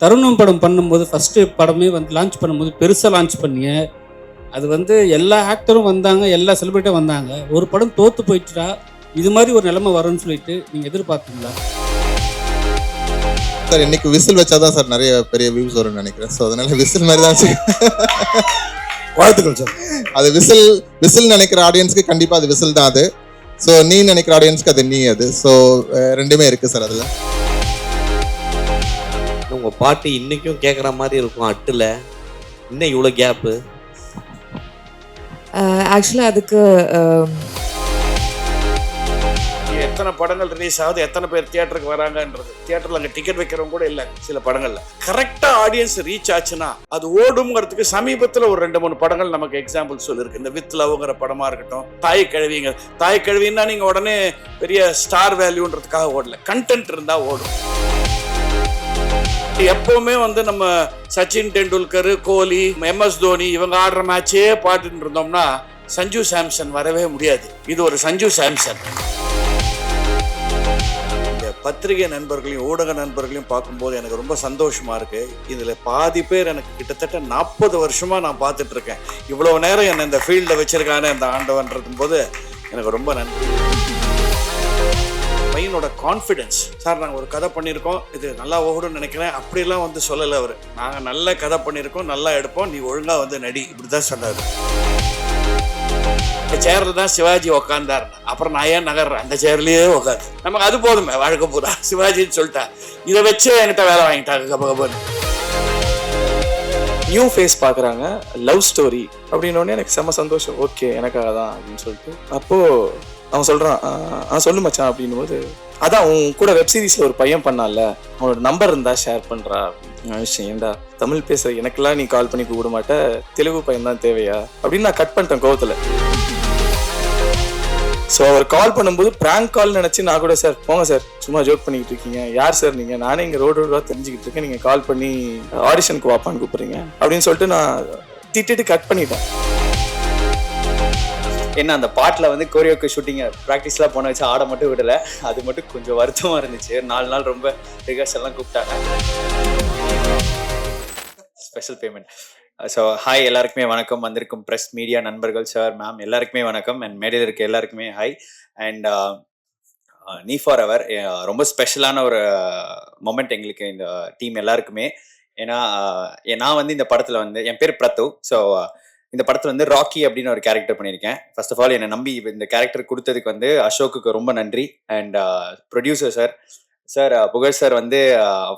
தருணம் படம் பண்ணும்போது ஃபஸ்ட்டு படமே வந்து லான்ச் பண்ணும்போது பெருசாக லான்ச் பண்ணிய அது வந்து எல்லா ஆக்டரும் வந்தாங்க, எல்லா செலிபிரிட்டியும் வந்தாங்க. ஒரு படம் தோத்து போயிட்டுடா இது மாதிரி ஒரு நிலைமை வரும்னு சொல்லிட்டு நீங்கள் எதிர்பார்த்தீங்களா? சார் இன்னைக்கு விசில் வச்சாதான் சார் நிறைய பெரிய வியூஸ் வரும்னு நினைக்கிறேன். ஸோ அதனால விசில் மாதிரி தான் சார். வாழ்த்துக்கள் சார். அது விசில் நினைக்கிற ஆடியன்ஸ்க்கு கண்டிப்பா அது விசில் தான் அது. ஸோ நீ நினைக்கிற ஆடியன்ஸ்க்கு அது நீ அது. ஸோ ரெண்டுமே இருக்கு சார் அதுல. உங்க பாட்டு இன்னைக்கும் கேட்குற மாதிரி இருக்கும் அட்டுல. இன்னும் இவ்வளோ கேப்பு? ஆக்சுவலாக அதுக்கு எத்தனை படங்கள் ரிலீஸ் ஆகுது, எத்தனை பேர் தியேட்டருக்கு வராங்கன்றது, தியேட்டர்ல அங்கே டிக்கெட் வைக்கிறவங்க கூட இல்லை. சில படங்கள்ல கரெக்டா ஆடியன்ஸ் ரீச் ஆச்சுன்னா அது ஓடுங்கிறதுக்கு சமீபத்தில் ஒரு 2-3 படங்கள் நமக்கு எக்ஸாம்பிள் சொல்லிருக்கு. இந்த வித் லவ்ங்கிற படமா இருக்கட்டும், தாய் கழுவிங்க. தாய் கழுவின்னா நீங்க உடனே பெரிய ஸ்டார் வேல்யூன்றதுக்காக ஓடல, கண்டென்ட் இருந்தா ஓடும். எப்பவுமே வந்து நம்ம சச்சின் டெண்டுல்கர், கோலி, MS தோனி இவங்க ஆடுற மேட்சே பாட்டுட்டு இருந்தோம்னா சஞ்சு சாம்சன் வரவே முடியாது. இது ஒரு சஞ்சு சாம்சன். இந்த பத்திரிகை நண்பர்களையும் ஊடக நண்பர்களையும் பார்க்கும்போது எனக்கு ரொம்ப சந்தோஷமா இருக்கு. இதுல பாதி பேர் எனக்கு கிட்டத்தட்ட 40 வருஷமா நான் பார்த்துட்டு இருக்கேன். இவ்வளவு நேரம் என்ன இந்த ஃபீல்ட்ல வச்சிருக்கானே இந்த ஆண்டவன்றதும் போது எனக்கு ரொம்ப நன்றி. பையனோட கான்ஃபிடென்ஸ், சார் நாங்கள் ஒரு கதை பண்ணியிருக்கோம், இது நல்லா ஓடும்னு நினைக்கிறேன், அப்படிலாம் வந்து சொல்லலை அவர். நாங்கள் நல்ல கதை பண்ணியிருக்கோம், நல்லா எடுப்போம், நீ ஒழுங்காக வந்து நடி, இப்படி தான் சொன்னார். இந்த சேர்ல தான் சிவாஜி உக்காந்தார். அப்புறம் நான் ஏன் நகர்றேன், அந்த சேர்லயே உட்காந்து நமக்கு அது போதுமே வாழ்க்கை பூரா. சிவாஜின்னு சொல்லிட்டா இதை வச்சு என்கிட்ட வேலை வாங்கிட்டாங்க கபகபன்னு. நியூ ஃபேஸ் பார்க்குறாங்க, லவ் ஸ்டோரி அப்படின்னோடனே எனக்கு செம்ம சந்தோஷம். ஓகே எனக்காக தான் அப்படின்னு சொல்லிட்டு அப்போது அவன் சொல்கிறான், சொல்லு மச்சான் அப்படின்னும் போது, அதான் உன் கூட வெப் சீரிஸில் ஒரு பையன் பண்ணால, அவனோட நம்பர் இருந்தா ஷேர் பண்ணுறா அப்படின்னு. விஷயம் ஏண்டா தமிழ் பேசுகிற எனக்கெல்லாம் நீ கால் பண்ணி கூப்பிட மாட்ட, தெலுங்கு பையன் தான் தேவையா அப்படின்னு நான் கட் பண்ணிட்டேன் கோவத்தில். ஸோ அவர் கால் பண்ணும்போது ப்ராங்க் கால் நினச்சி நான் கூட, சார் போங்க சார் சும்மா ஜோக் பண்ணிக்கிட்டு இருக்கீங்க, யார் சார் நீங்கள், நானே இங்கே ரோடாக தெரிஞ்சுக்கிட்டு இருக்கேன், நீங்கள் கால் பண்ணி ஆடிஷனுக்கு வாப்பான்னு கூப்பிட்றீங்க அப்படின்னு சொல்லிட்டு நான் திட்டிட்டு கட் பண்ணிட்டேன். என்ன அந்த பாட்டில் வந்து கோரியோக்கு ஷூட்டிங்கை ப்ராக்டிஸ்லாம் போன வச்சு ஆட மட்டும் விடலை, அது மட்டும் கொஞ்சம் வருத்தமாக இருந்துச்சு. 4 நாள் ரொம்ப ரிஹர்சல்லாம் கூப்பிட்டாங்க. Special payment. ஸோ ஹாய், எல்லாருக்குமே வணக்கம். வந்திருக்கும் ப்ரெஸ் மீடியா நண்பர்கள், சார், மேம் எல்லாருக்குமே வணக்கம். அண்ட் மேடையில் இருக்க எல்லாருக்குமே ஹாய். அண்ட் நீ ஃபார் எவர் ரொம்ப ஸ்பெஷலான ஒரு மொமெண்ட் எங்களுக்கு இந்த டீம் எல்லாருக்குமே. ஏன்னா நான் வந்து இந்த படத்தில் வந்து என் பேர் பிரத்து. ஸோ இந்த படத்தில் வந்து ராக்கி அப்படின்னு ஒரு கேரக்டர் பண்ணியிருக்கேன். ஃபர்ஸ்ட் ஆஃப் ஆல் என்னை நம்பி இந்த கேரக்டர் கொடுத்ததுக்கு வந்து அசோக்குக்கு ரொம்ப நன்றி. அண்ட் ப்ரொடியூசர் சார் புகழ் சார் வந்து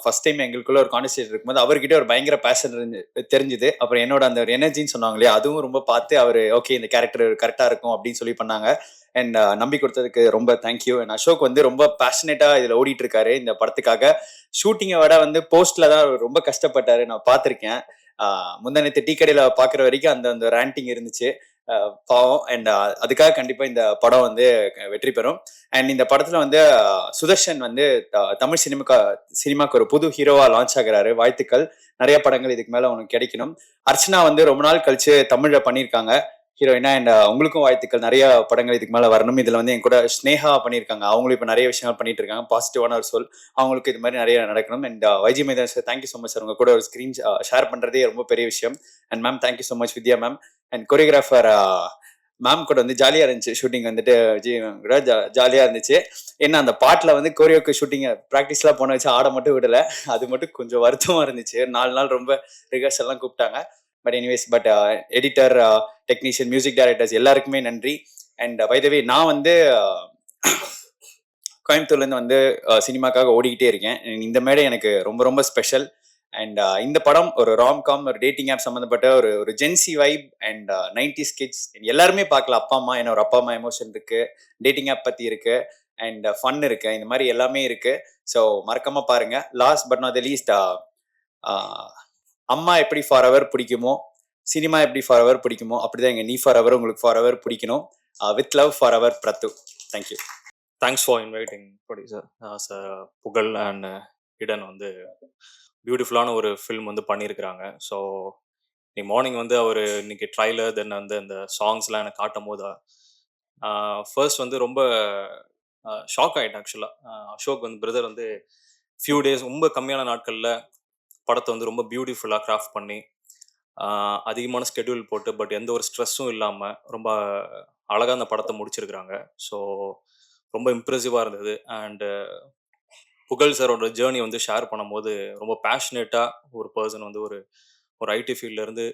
ஃபர்ஸ்ட் டைம் எங்களுக்குள்ள ஒரு கான்வர்சேஷன் இருக்கும்போது அவர்கிட்ட ஒரு பயங்கர பேஷன் தெரிஞ்சுது. அப்புறம் என்னோட அந்த ஒரு எனர்ஜின்னு சொன்னாங்க இல்லையா, அதுவும் ரொம்ப பார்த்து அவர் ஓகே இந்த கேரக்டர் கரெக்டாக இருக்கும் அப்படின்னு சொல்லி பண்ணாங்க. அண்ட் நம்பி கொடுத்ததுக்கு ரொம்ப தேங்க்யூ. அண்ட் அசோக் வந்து ரொம்ப பேஷனேட்டாக இதில் ஓடிட்டு இருக்காரு இந்த படத்துக்காக. ஷூட்டிங்கை விட வந்து போஸ்ட்ல தான் ரொம்ப கஷ்டப்பட்டாரு, நான் பார்த்துருக்கேன். முந்தானத்து டீ கடையில பாக்குற வரைக்கும் அந்த ரேண்டிங் இருந்துச்சு, பாவம். அண்ட் அதுக்காக கண்டிப்பா இந்த படம் வந்து வெற்றி பெறும். அண்ட் இந்த படத்துல வந்து சுதர்ஷன் வந்து தமிழ் சினிமாக்கு ஒரு புது ஹீரோவா லான்ச் ஆகுறாரு. வாழ்த்துக்கள். நிறைய படங்கள் இதுக்கு மேல உனக்கு கிடைக்கணும். அர்ச்சனா வந்து ரொம்ப நாள் கழிச்சு தமிழ்ல பண்ணியிருக்காங்க ஹீரோயினா. அண்ட் உங்களுக்கும் வாழ்த்துக்கள். நிறைய படங்கள் இதுக்கு மேல வரணும். இதுல வந்து என் கூட ஸ்னேகா பண்ணியிருக்காங்க, அவங்களும் இப்ப நிறைய விஷயங்கள் பண்ணிட்டு இருக்காங்க. பாசிட்டிவான ஒரு சொல், அவங்களுக்கு இது மாதிரி நிறைய நடக்கணும். And YG maidan sir, thank you so much sir. உங்க கூட ஒரு ஸ்கிரீன் ஷேர் பண்றதே ரொம்ப பெரிய விஷயம். And ma'am thank you so much. Vidya ma'am and choreographer ma'am கூட வந்து ஜாலியா இருந்துச்சு ஷூட்டிங். வந்துட்டு விஜய் கூட ஜாலியா இருந்துச்சு. ஏன்னா அந்த பாட்டுல வந்து கோரியோக்கு ஷூட்டிங் ப்ராக்டிஸ்லாம் போன வச்சு ஆட மட்டும் விடல, அது மட்டும் கொஞ்சம் வருத்தமா இருந்துச்சு. 4 நாள் ரொம்ப ரிஹர்சல்லாம் கூப்பிட்டாங்க. But anyways, but editor, technician, music directors எல்லாருக்குமே நன்றி. அண்ட் பை த வே, நான் வந்து கோயம்புத்தூர்லேருந்து வந்து சினிமாக்காக ஓடிக்கிட்டே இருக்கேன். இந்த மேடை எனக்கு ரொம்ப ரொம்ப ஸ்பெஷல். அண்ட் இந்த படம் ஒரு ராம்காம், ஒரு டேட்டிங் ஆப் சம்மந்தப்பட்ட ஒரு gen Z vibe and 90s kids எல்லாருமே பார்க்கலாம். அப்பா அம்மா, என்ன ஒரு அப்பா அம்மா எமோஷன் இருக்கு, டேட்டிங் ஆப் பற்றி இருக்கு, அண்ட் ஃபன் இருக்கு, இந்த மாதிரி எல்லாமே இருக்கு. ஸோ மறக்காம பாருங்க. Last but not the least, அம்மா எப்படி ஃபார் எவர் பிடிக்குமோ, சினிமா எப்படி ஃபார் எவர் பிடிக்குமோ, அப்படிதான் எங்க நீ ஃபார் எவர் உங்களுக்கு ஃபார் எவர் பிடிக்கணும். With love for ever பிரத்து. Thank you. Thanks for inviting producer sir புகழ் அண்ட் இடன் வந்து பியூட்டிஃபுல்லான ஒரு ஃபில்ம் வந்து பண்ணியிருக்கிறாங்க. ஸோ இன்னைக்கு மார்னிங் வந்து அவர் இன்னைக்கு ட்ரைலர் தென் வந்து அந்த சாங்ஸ்லாம் எனக்கு காட்டும் போது ஃபர்ஸ்ட் வந்து ரொம்ப ஷாக் ஆகிட்டேன். ஆக்சுவலாக அசோக் வந்து பிரதர் வந்து ஃபியூ டேஸ் ரொம்ப கம்மியான நாட்களில் படத்தை வந்து ரொம்ப பியூட்டிஃபுல்லாக கிராஃப்ட் பண்ணி அதிகமான ஸ்கெடியூல் போட்டு பட் எந்த ஒரு ஸ்ட்ரெஸ்ஸும் இல்லாமல் ரொம்ப அழகாக அந்த படத்தை முடிச்சிருக்கிறாங்க. ஸோ ரொம்ப இம்ப்ரெசிவாக இருந்தது. அண்டு புகழ் சாரோட ஜேர்னி வந்து ஷேர் பண்ணும்போது ரொம்ப பேஷனேட்டாக ஒரு பர்சன் வந்து ஒரு ஐடி ஃபீல்ட்லேருந்து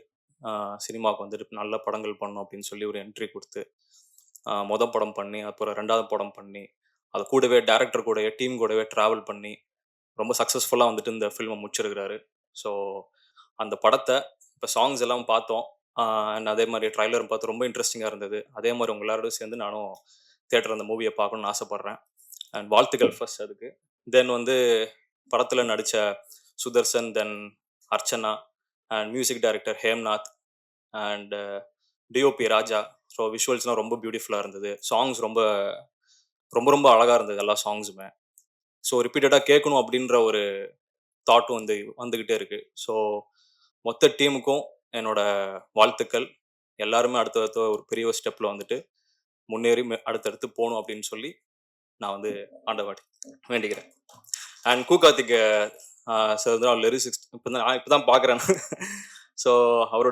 சினிமாவுக்கு வந்துட்டு நல்ல படங்கள் பண்ணணும் அப்படின்னு சொல்லி ஒரு என்ட்ரி கொடுத்து மொதல் படம் பண்ணி அப்புறம் 2வது படம் பண்ணி அது கூடவே டேரக்டர் கூடவே டீம் கூடவே ட்ராவல் பண்ணி ரொம்ப சக்ஸஸ்ஃபுல்லாக வந்துட்டு இந்த ஃபில்மை முடிச்சிருக்கிறாரு. ஸோ அந்த படத்தை இப்போ சாங்ஸ் எல்லாம் பார்த்தோம். அண்ட் அதே மாதிரி ட்ரைலரும் பார்த்து ரொம்ப இன்ட்ரெஸ்டிங்காக இருந்தது. அதே மாதிரி உங்க எல்லாரோட சேர்ந்து நானும் தியேட்டர் அந்த மூவியை பார்க்கணும்னு ஆசைப்பட்றேன். அண்ட் வாழ்த்துக்கள் ஃபர்ஸ்ட் அதுக்கு. தென் வந்து படத்தில் நடித்த Sudharsan, then Archana, and music director Hemnath, and DOP Raja. So விஷுவல்ஸ்லாம் ரொம்ப பியூட்டிஃபுல்லாக இருந்தது. சாங்ஸ் ரொம்ப ரொம்ப ரொம்ப அழகாக இருந்தது எல்லா சாங்ஸுமே. ஸோ ரிப்பீட்டடாக கேட்கணும் அப்படின்ற ஒரு தாட்டும் வந்து வந்துக்கிட்டே இருக்குது. ஸோ மொத்த டீமுக்கும் என்னோட வாழ்த்துக்கள். எல்லாருமே அடுத்தடுத்த ஒரு பெரிய ஸ்டெப்பில் வந்துட்டு முன்னேறி அடுத்தடுத்து போகணும் அப்படின்னு சொல்லி நான் வந்து ஆண்டவாடி வேண்டிக்கிறேன். அண்ட் கார்த்திக் சார் வந்து அவர் லிரிக்ஸ் இப்போ தான் பார்க்குறேன். ஸோ அவர்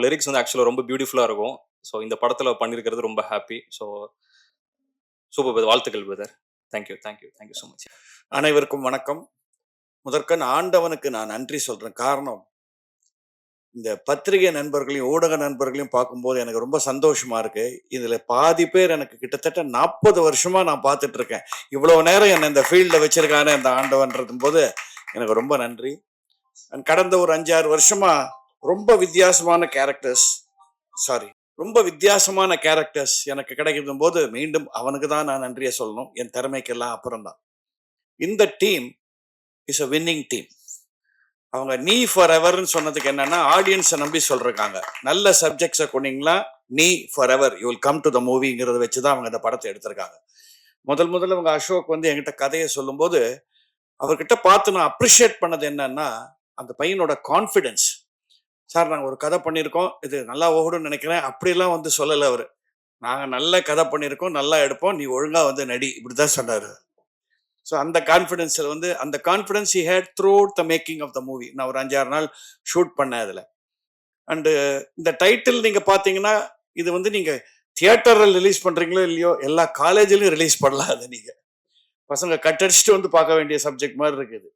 லிரிக்ஸ் வந்து ஆக்சுவலாக ரொம்ப பியூட்டிஃபுல்லாக இருக்கும். ஸோ இந்த படத்தில் பண்ணியிருக்கிறது ரொம்ப ஹாப்பி. ஸோ சூப்பர் பிரதர், வாழ்த்துக்கள் பிரதர். Thank you so much. அனைவருக்கும் வணக்கம். முதற்கண் ஆண்டவனுக்கு நான் நன்றி சொல்றேன். காரணம், இந்த பத்திரிகை நண்பர்களையும் ஊடக நண்பர்களையும் பார்க்கும்போது எனக்கு ரொம்ப சந்தோஷமா இருக்கு. இதுல பாதி பேர் எனக்கு கிட்டத்தட்ட 40 வருஷமா நான் பார்த்துட்டு இருக்கேன். இவ்வளவு நேரம் என்ன இந்த ஃபீல்ட்ல வச்சிருக்கானே இந்த ஆண்டவன்றதும் போது எனக்கு ரொம்ப நன்றி. கடந்த ஒரு 5-6 வருஷமா ரொம்ப வித்தியாசமான கேரக்டர்ஸ் எனக்கு கிடைக்கும் போது மீண்டும் அவனுக்கு தான் நான் நன்றியை சொல்லணும். என் திறமைக்கெல்லாம் அப்புறம் தான். இந்த team is a winning team. அவங்க நீ ஃபார் எவர்னு சொன்னதுக்கு என்னன்னா, ஆடியன்ஸை நம்பி சொல்றாங்க. நல்ல சப்ஜெக்ட்ஸை கொண்டீங்களா, நீ forever you will come to the மூவிங்கிறத வச்சுதான் அவங்க இந்த படத்தை எடுத்திருக்காங்க. முதல்ல அவங்க அசோக் வந்து என்கிட்ட கதையை சொல்லும்போது அவர்கிட்ட பார்த்து நான் அப்ரிஷியேட் பண்ணது என்னன்னா, அந்த பையனோட கான்ஃபிடென்ஸ். சார், நாங்கள் ஒரு கதை பண்ணியிருக்கோம், இது நல்லா ஓடுன்னு நினைக்கிறேன், அப்படிலாம் வந்து சொல்லலை அவர். நாங்கள் நல்ல கதை பண்ணியிருக்கோம், நல்லா எடுப்போம், நீ ஒழுங்கா வந்து நடி, இப்படிதான் சொன்னார். ஸோ அந்த கான்ஃபிடென்ஸில் வந்து அந்த confidence he had throughout the making of the movie. நான் ஒரு 5-6 நாள் ஷூட் பண்ணேன் அதில். அண்டு இந்த டைட்டில் நீங்கள் பார்த்தீங்கன்னா, இது வந்து நீங்கள் தியேட்டரில் ரிலீஸ் பண்ணுறீங்களோ இல்லையோ, எல்லா காலேஜ்லையும் ரிலீஸ் பண்ணலாம். அதை நீங்கள் பசங்க கட்டடிச்சுட்டு வந்து பார்க்க வேண்டிய சப்ஜெக்ட் மாதிரி இருக்குது.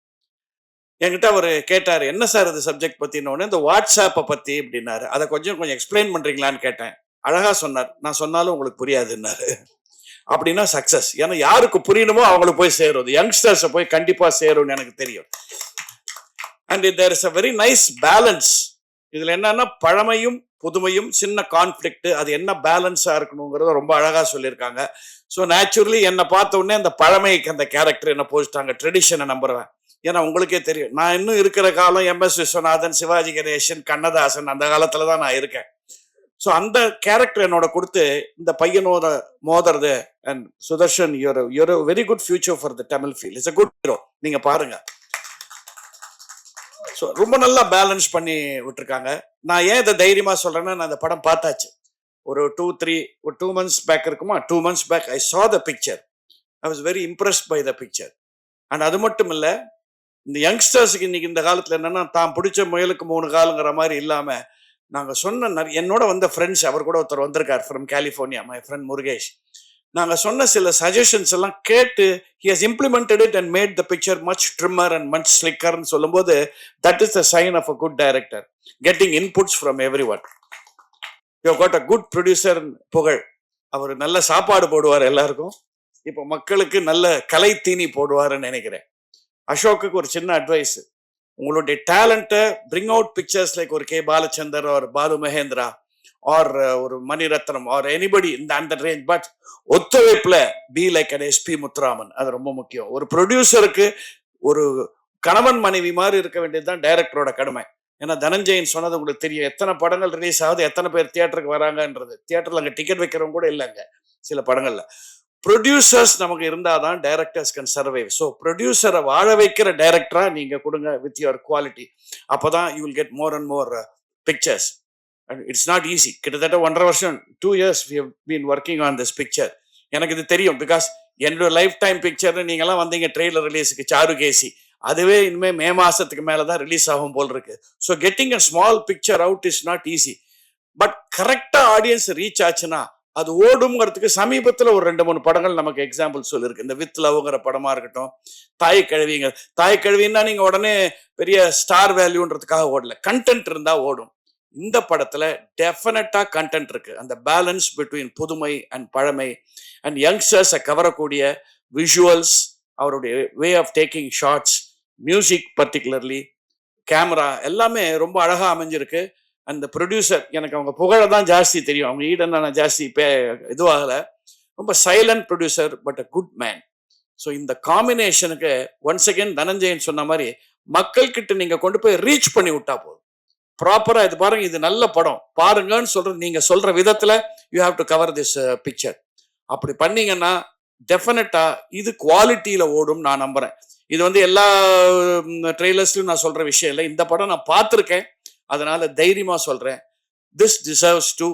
என்கிட்ட அவர் கேட்டார், என்ன சார் இது சப்ஜெக்ட் பற்றினோடனே, இந்த வாட்ஸ்ஆப்பை பற்றி அப்படின்னாரு. அதை கொஞ்சம் எக்ஸ்பிளைன் பண்ணுறீங்களான்னு கேட்டேன். அழகாக சொன்னார். நான் சொன்னாலும் உங்களுக்கு புரியாதுன்னாரு. அப்படின்னா சக்சஸ். ஏன்னா யாருக்கு புரியணுமோ அவங்களுக்கு போய் சேரும். யங்ஸ்டர்ஸை போய் கண்டிப்பா சேரும்னு எனக்கு தெரியும். And there is a very nice balance. இதுல என்னன்னா, பழமையும் புதுமையும், சின்ன கான்ஃபிளிக்ட், அது என்ன பேலன்ஸா இருக்கணுங்கிறத ரொம்ப அழகா சொல்லியிருக்காங்க. ஸோ நேச்சுரலி என்னை பார்த்த உடனே அந்த பழமைக்கு அந்த கேரக்டர் என்ன போச்சுட்டாங்க. ட்ரெடிஷனை நம்புறேன். ஏன்னா உங்களுக்கே தெரியும், நான் இன்னும் இருக்கிற காலம் MS விஸ்வநாதன், சிவாஜி கணேசன், கண்ணதாசன், அந்த காலத்துல தான் நான் இருக்கேன். ஸோ அந்த கேரக்டர் என்னோட கொடுத்து இந்த பையனோட மோதுறது. And Sudharshan, you're very good future for the Tamil field. It's a good hero. நீங்க பாருங்க. ஸோ ரொம்ப நல்லா பேலன்ஸ் பண்ணி விட்டுருக்காங்க. நான் ஏன் இதை தைரியமா சொல்றேன்னா, நான் இந்த படம் பார்த்தாச்சு. ஒரு 2 months பேக் இருக்குமா, 2 months back I saw the picture. I was very impressed by the picture. And அது மட்டும் இல்லை, இந்த யங்ஸ்டர்ஸுக்கு இன்னைக்கு இந்த காலத்துல என்னன்னா, தான் பிடிச்ச முயலுக்கு 3 காலுங்கிற மாதிரி இல்லாம, நாங்கள் சொன்ன என்னோட வந்த ஃப்ரெண்ட்ஸ், அவர் கூட ஒருத்தர் வந்திருக்கார் from California, my friend Murugesh. நாங்கள் சொன்ன சில சஜஷன்ஸ் எல்லாம் கேட்டு he has implemented it and made the picture much trimmer and much slicker ன்னு சொல்லும்போது, that is the sign of a good director, getting inputs from everyone. You have got a good producer, புகழ். அவர் நல்ல சாப்பாடு போடுவார் எல்லாருக்கும். இப்போ மக்களுக்கு நல்ல கலை தீனி போடுவாருன்னு நினைக்கிறேன். அசோக்குக்கு ஒரு சின்ன அட்வைஸ், உங்களுடைய டேலண்ட்டை பிரிங் அவுட் பிக்சர்ஸ் லைக் ஒரு K Balachander or Balu Mahendra or ஒரு மணிரத்னம் ஆர் எனிபடி இந்த அந்த ரேஞ்ச். பட் ஒத்துழைப்புல be like an SP Muthuraman. அது ரொம்ப முக்கியம். ஒரு ப்ரொடியூசருக்கு ஒரு கணவன் மனைவி மாதிரி இருக்க வேண்டியதுதான் டைரக்டரோட கடமை. ஏன்னா தனஞ்சயன் சொன்னது உங்களுக்கு தெரியும், எத்தனை படங்கள் ரிலீஸ் ஆகுது, எத்தனை பேர் தியேட்டருக்கு வராங்கன்றது. தியேட்டர்ல அங்கே டிக்கெட் வைக்கிறவங்க கூட இல்லைங்க சில படங்கள்ல. ப்ரொடியூசர்ஸ் நமக்கு இருந்தாதான் டைரக்டர்ஸ் கேன் சர்வைவ். ஸோ ப்ரொடியூசரை வாழ வைக்கிற டைரக்டரா நீங்க கொடுங்க வித் யுவர் குவாலிட்டி. அப்போதான் you will get more and more pictures. And it's not easy. கிட்டத்தட்ட 1.5 வருஷம் 2 years we have been working on this picture. எனக்கு இது தெரியும், பிகாஸ் என்னோட லைஃப் டைம் பிக்சர் நீங்கெல்லாம் வந்தீங்க ட்ரெய்லர் ரிலீஸுக்கு, சாரு கேசி. அதுவே இனிமேல் மே மாதத்துக்கு மேலே தான் ரிலீஸ் ஆகும் போல் இருக்கு. So getting a small picture out is not easy. But கரெக்டாக ஆடியன்ஸ் ரீச் ஆச்சுன்னா அது ஓடுங்கிறதுக்கு சமீபத்தில் ஒரு 2-3 படங்கள் நமக்கு எக்ஸாம்பிள் சொல்லியிருக்கு. இந்த வித் லவ்ங்கிற படமாக இருக்கட்டும், தாய் கழுவின்னா நீங்கள் உடனே பெரிய ஸ்டார் வேல்யூன்றதுக்காக ஓடல, கண்டென்ட் இருந்தால் ஓடும். இந்த படத்தில் டெஃபினட்டாக கண்டென்ட் இருக்கு. அந்த பேலன்ஸ் பிட்வீன் புதுமை அண்ட் பழமை அண்ட் யங்ஸ்டர்ஸை கவரக்கூடிய விஷுவல்ஸ், அவருடைய way of taking shots, music particularly, camera எல்லாமே ரொம்ப அழகாக அமைஞ்சிருக்கு. அந்த ப்ரொடியூசர் எனக்கு அவங்க புகழை தான் ஜாஸ்தி தெரியும், அவங்க ஈடன் நான் ஜாஸ்தி இதுவாகலை. ரொம்ப silent producer but a good man. So இந்த காம்பினேஷனுக்கு ஒன்ஸ் அகேன் தனஞ்சயன் சொன்ன மாதிரி மக்கள்கிட்ட நீங்கள் கொண்டு போய் ரீச் பண்ணி விட்டா போதும். ப்ராப்பராக இது பாருங்க, இது நல்ல படம் பாருங்கன்னு சொல்றது, நீங்கள் சொல்ற விதத்தில் you have to cover this picture. அப்படி பண்ணீங்கன்னா டெஃபினட்டா இது குவாலிட்டியில் ஓடும் நான் நம்புறேன். இது வந்து எல்லா ட்ரெய்லர்ஸ்லையும் நான் சொல்ற விஷயம் இல்லை, இந்த படம் நான் பார்த்துருக்கேன், அதனால தைரியமா சொல்றேன், திஸ் டிசர்வ்ஸ் டு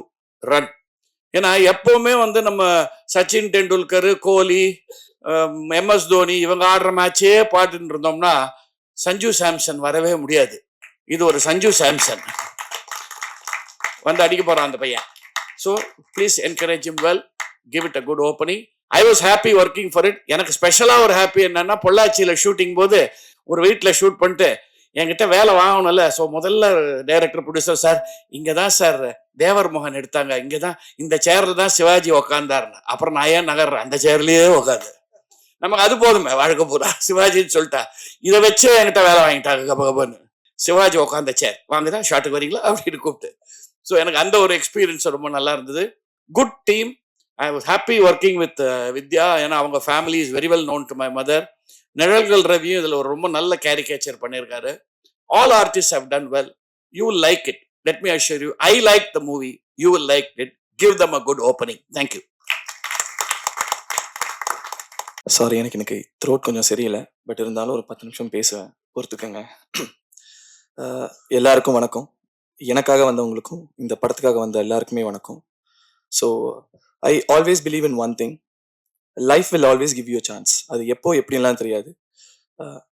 ரன். ஏன்னா எப்பவுமே வந்து நம்ம சச்சின் டெண்டுல்கர், கோலி, எம்எஸ் தோனி இவங்க ஆடுற மேட்சே பாட்டுன்னு இருந்தோம்னா சஞ்சு சாம்சன் வரவே முடியாது. இது ஒரு சஞ்சு சாம்சன் வந்து அடிக்க போறான் அந்த பையன். So please encourage him well, give it a good opening. I was happy working for it. எனக்கு ஸ்பெஷலாக ஒரு ஹாப்பி என்னன்னா, பொள்ளாச்சியில் ஷூட்டிங் போது ஒரு வீட்டில் ஷூட் பண்ணிட்டு என்கிட்ட வேலை வாங்கணும்ல. ஸோ முதல்ல டைரக்டர் ப்ரொடியூசர், சார் இங்கே தான் சார் தேவர் மோகன் எடுத்தாங்க, இங்கே தான் இந்த சேரில் தான் சிவாஜி உக்காந்தாருன்னு. அப்புறம் நான் ஏன் நகர்றேன், அந்த சேர்லேயே உட்காந்து நமக்கு அது போதுமே வாழ்க்கை பூரா, சிவாஜின்னு சொல்லிட்டா இதை வச்சு என்கிட்ட வேலை வாங்கிட்டாங்க கபகபன்னு. சிவாஜி உட்காந்த சேர் வாங்குதான், ஷாட்டுக்கு வரீங்களா அப்படின்னு கூப்பிட்டு. ஸோ எனக்கு அந்த ஒரு எக்ஸ்பீரியன்ஸ் ரொம்ப நல்லா இருந்தது. Good team. I was happy working with Vidya. ஏன்னா அவங்க family is very well known to my mother. Nizhalgal ரவியும் இதில் ஒரு ரொம்ப நல்ல கேரிகேச்சர் பண்ணியிருக்காரு. All artists have done well. You will like it. Let me assure you, I like the movie. You will like it. Give them a good opening. Thank you. Sorry, எனக்கு throat கொஞ்சம் சரியில்லை, but இருந்தாலும் ஒரு 10 நிமிஷம் பேசுவேன், பொறுத்துக்கங்க. எல்லாருக்கும் வணக்கம். எனக்காக வந்தவங்களுக்கும் இந்த படத்துக்காக வந்த எல்லாருக்குமே வணக்கம். So I always believe in one thing, life will always give you chance. அது எப்போ எப்படிலாம் தெரியாது.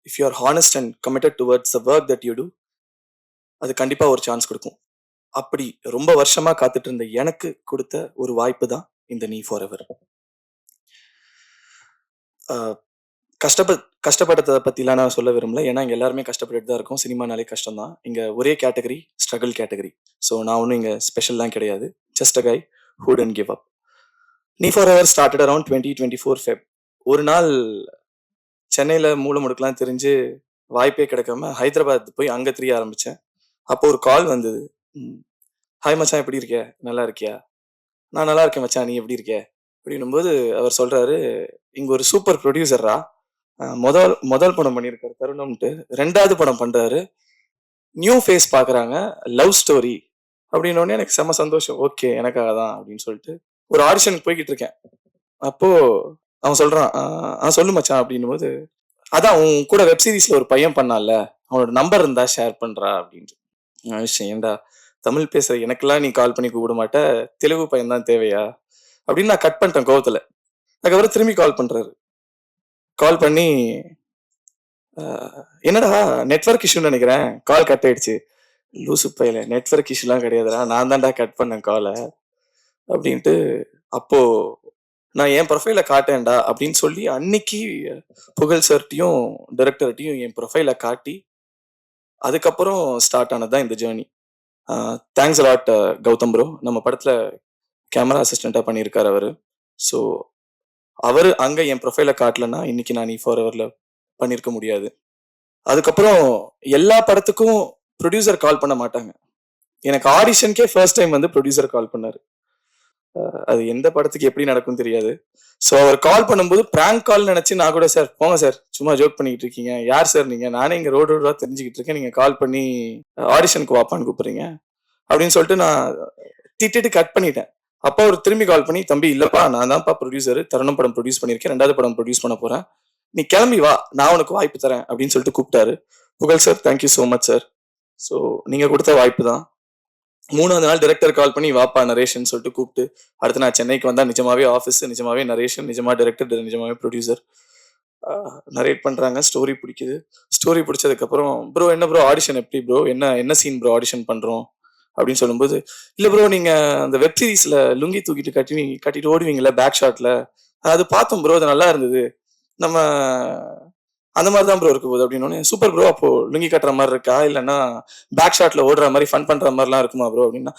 If you are honest and committed towards the work that you do, அது கண்டிப்பாக ஒரு சான்ஸ் கொடுக்கும். அப்படி ரொம்ப வருஷமாக காத்துட்டு இருந்த எனக்கு கொடுத்த ஒரு வாய்ப்பு தான் இந்த நீ ஃபார் எவர். கஷ்டப்பட்டதை பற்றிலாம் நான் சொல்ல விரும்பல, ஏன்னா இங்கே எல்லாருமே கஷ்டப்பட்டு தான் இருக்கும். சினிமானாலே கஷ்டம் தான். இங்கே ஒரே கேட்டகரி ஸ்ட்ரகிள் கேட்டகரி. ஸோ நான் ஒன்றும் இங்கே ஸ்பெஷல்லாம் கிடையாது. Just a guy who don't give up. நீ forever started around 2024 Feb. ஒரு நாள் சென்னையில் மூளை முடுக்கலாம் தெரிஞ்சு வாய்ப்பே கிடைக்காம ஹைதராபாத் போய் அங்கே தெரிய ஆரம்பித்தேன். அப்போ ஒரு கால் வந்தது. ஹாய் மச்சான், எப்படி இருக்கியா, நல்லா இருக்கியா? நான் நல்லா இருக்கேன் மச்சான், நீ எப்படி இருக்க அப்படின்னும்போது அவர் சொல்கிறாரு, இங்கே ஒரு சூப்பர் ப்ரொடியூசரா, முதல் படம் பண்ணியிருக்காரு தருணம்ட்டு, 2வது படம் பண்ணுறாரு, நியூ ஃபேஸ் பார்க்குறாங்க, லவ் ஸ்டோரி அப்படின்னோடனே எனக்கு செம்ம சந்தோஷம். ஓகே, எனக்காக தான் அப்படின்னு சொல்லிட்டு ஒரு ஆடிஷனுக்கு போய்கிட்டு இருக்கேன். அப்போது அவன் சொல்கிறான், சொல்லு மச்சான் அப்படின்னும் போது, அதான் உன் கூட வெப் சீரிஸில் ஒரு பையன் பண்ணால, அவனோட நம்பர் இருந்தா ஷேர் பண்ணுறா அப்படின்ட்டு. விஷயம் ஏண்டா தமிழ் பேசுகிற எனக்கெல்லாம் நீ கால் பண்ணி கூப்பிட மாட்ட, தெலுங்கு பையன் தான் தேவையா அப்படின்னு நான் கட் பண்ணிட்டேன் கோவத்தில். அதுக்கப்புறம் திரும்பி கால் பண்ணுறாரு. கால் பண்ணி, என்னடா நெட்வொர்க் இஷ்யூன்னு நினைக்கிறேன், கால் கட் ஆயிடுச்சு. லூசு பையில, நெட்வொர்க் இஷ்யூலாம் கிடையாதுடா, நான் தான்டா கட் பண்ணேன் காலை அப்படின்ட்டு. அப்போ நான் என் ப்ரொஃபைலை காட்டேன்டா அப்படின்னு சொல்லி அன்னைக்கு புகழ் சார்ட்டையும் டைரக்டர்ட்டையும் என் ப்ரொஃபைலை காட்டி அதுக்கப்புறம் ஸ்டார்ட் ஆனதுதான் இந்த journey. Thanks a lot Gautham bro. நம்ம படத்தில் கேமரா அசிஸ்டண்ட்டாக பண்ணியிருக்காரு அவர். ஸோ அவர் அங்கே என் ப்ரொஃபைலை காட்டலன்னா இன்னைக்கு நான் நீ ஃபார் எவரில் பண்ணியிருக்க முடியாது. அதுக்கப்புறம் எல்லா படத்துக்கும் ப்ரொடியூசர் கால் பண்ண மாட்டாங்க. எனக்கு ஆடிஷனுக்கே ஃபர்ஸ்ட் டைம் வந்து ப்ரொடியூசர் கால் பண்ணார். அது எந்த படத்துக்கு எப்படி நடக்கும் தெரியாது. ஸோ அவர் கால் பண்ணும்போது பிராங்க் கால் நினச்சி நான் கூட, சார் போங்க சார், சும்மா ஜோக் பண்ணிக்கிட்டு இருக்கீங்க, யார் சார் நீங்கள், நானே இங்கே ரோடாக தெரிஞ்சுக்கிட்டு இருக்கேன், நீங்கள் கால் பண்ணி ஆடிஷனுக்கு வாப்பான்னு கூப்பிட்றீங்க அப்படின்னு சொல்லிட்டு நான் திட்டிட்டு கட் பண்ணிட்டேன். அப்போ அவர் திரும்பி கால் பண்ணி, தம்பி இல்லைப்பா, நான் தான்ப்பா ப்ரொடியூசர், தருணம் படம் ப்ரொடியூஸ் பண்ணியிருக்கேன், 2வது படம் ப்ரொடியூஸ் பண்ண போகிறேன், நீ கிளம்பி வா, நான் உனக்கு வாய்ப்பு தரேன் அப்படின்னு சொல்லிட்டு கூப்பிட்டாரு. புகழ் sir, thank you so much sir. So நீங்கள் கொடுத்த வாய்ப்பு தான். 3வது நாள் டைரக்டர் கால் பண்ணி வாப்பா நரேஷன் சொல்லிட்டு கூப்பிட்டு, அடுத்து நான் சென்னைக்கு வந்தால் நிஜமாவே ஆஃபீஸ், நிஜமாவே நரேஷன், நிஜமா டைரக்டர், நிஜமாவே ப்ரொடியூசர். நரேட் பண்ணுறாங்க. ஸ்டோரி பிடிக்குது. ஸ்டோரி பிடிச்சதுக்கப்புறம் ப்ரோ என்ன ப்ரோ ஆடிஷன் எப்படி ப்ரோ, என்ன சீன் ப்ரோ ஆடிஷன் பண்ணுறோம் அப்படின்னு சொல்லும்போது, இல்லை ப்ரோ நீங்கள் அந்த வெப் சீரிஸில் லுங்கி தூக்கிட்டு கட்டிட்டு ஓடுவீங்களே பேக் ஷாட்டில், அது பார்த்தோம் ப்ரோ, அது நல்லா இருந்தது. நம்ம அந்த மாதிரி தான் ப்ரோ இருக்க போகுது அப்படின்னோடனே, சூப்பர் ப்ரோ, அப்போ லுங்கி கட்டுற மாதிரி இருக்கா, இல்லைன்னா பேக் ஷாட்டில் ஓடுற மாதிரி ஃபன் பண்ணுற மாதிரிலாம் இருக்குமா ப்ரோ அப்படின்னா,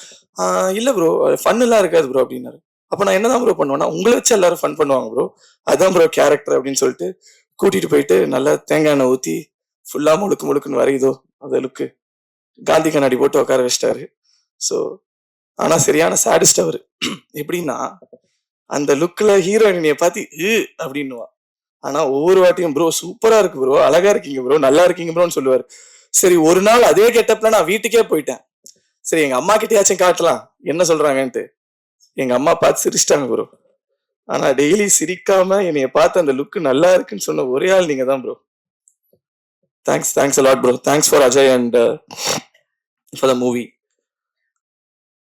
இல்லை ப்ரோ ஃபன்னுலாம் இருக்காது ப்ரோ அப்படின்னாரு. அப்போ நான் என்னதான் ப்ரோ பண்ணுவேன்னா, உங்களை வச்சு எல்லாரும் ஃபன் பண்ணுவாங்க ப்ரோ, அதுதான் ப்ரோ கேரக்டர் அப்படின்னு சொல்லிட்டு கூட்டிட்டு போயிட்டு நல்லா தேங்காய் எண்ணெய் ஊற்றி ஃபுல்லாக முழுக்குன்னு வரையுதோ அந்த லுக்கு காந்தி கண்ணாடி போட்டு உட்கார வச்சிட்டாரு. ஸோ ஆனால் சரியான சாடிஸ்ட் அவர். எப்படின்னா அந்த லுக்கில் ஹீரோயினியை பார்த்து அப்படின்னுவா. ஆனா ஒவ்வொரு வாட்டியும் ப்ரோ சூப்பரா இருக்கு ப்ரோ, அழகா இருக்கீங்க ப்ரோ, நல்லா இருக்கீங்க ப்ரோன்னு சொல்லுவாரு. சரி ஒரு நாள் அதே கெட்டப்ல நான் வீட்டுக்கே போயிட்டேன். சரி எங்க அம்மா கிட்டயாச்சும் காட்டலாம் என்ன சொல்றாங்கன்ட்டு. எங்க அம்மா பார்த்து சிரிச்சிட்டாங்க ப்ரோ. ஆனா டெய்லி சிரிக்காம என்னைய பார்த்து அந்த லுக் நல்லா இருக்குன்னு சொன்ன ஒரே ஆள் நீங்க தான் bro. Thanks a lot bro. Thanks for Ajay and for the movie.